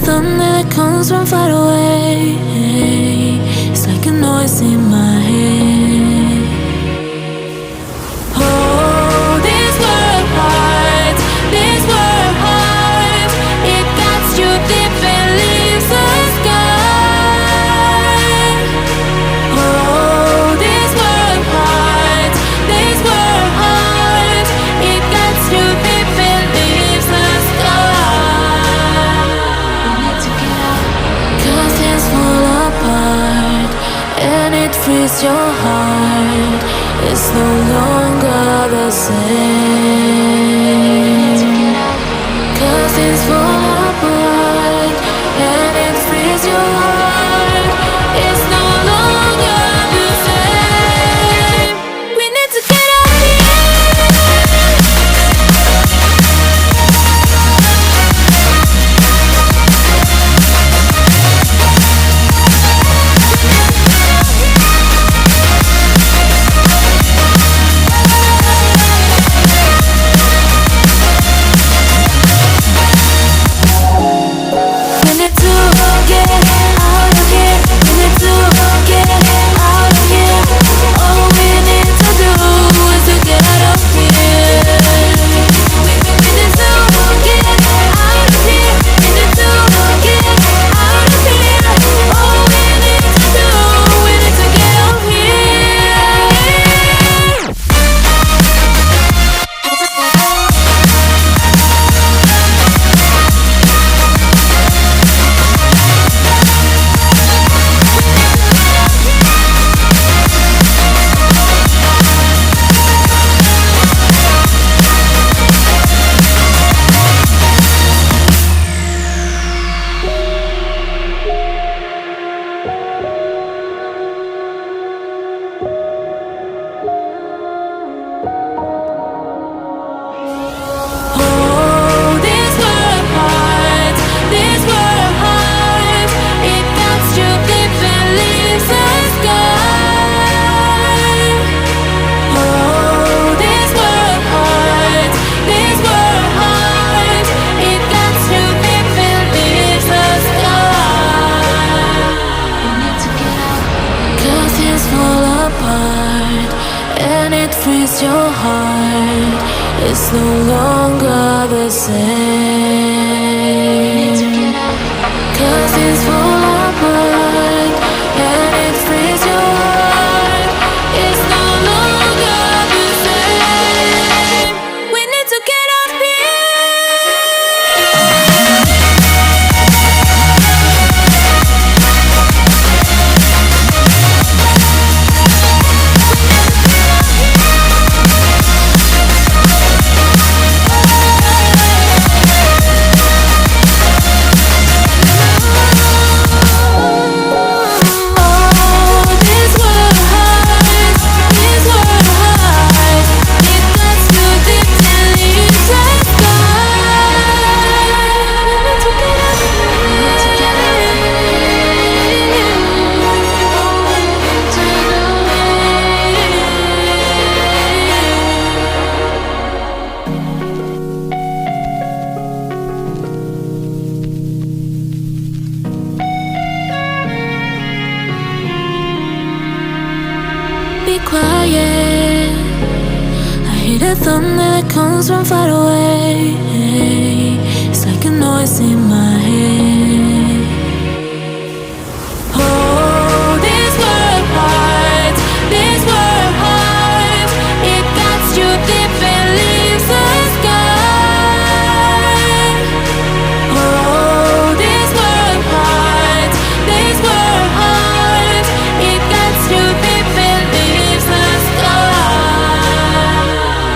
thunder that comes from far away. It's like a noise in my head. Oh, this world heart, this world heart, it cuts you deep and leaves the sky. Oh, this world heart, it cuts you deep and leaves the sky. We need to get out, 'cause things fall apart and it frees your heart. It's no longer the same. 'Cause things fall apart and it frees your heart. It's no longer the same. We need to get out of your heart. It's no longer the same. 'Cause things fall apart and it frees your heart. It's no longer the same. We need to get up quiet. I hear the thunder that comes from far away. It's like a noise in my head. Oh, this world heart, it cuts you deep and leaves the sky. Oh, this world heart, it cuts you deep and leaves the sky.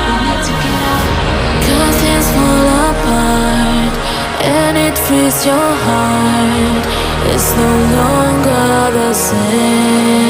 We need to get out, 'cause things fall apart and it frees your heart. It's no longer the same.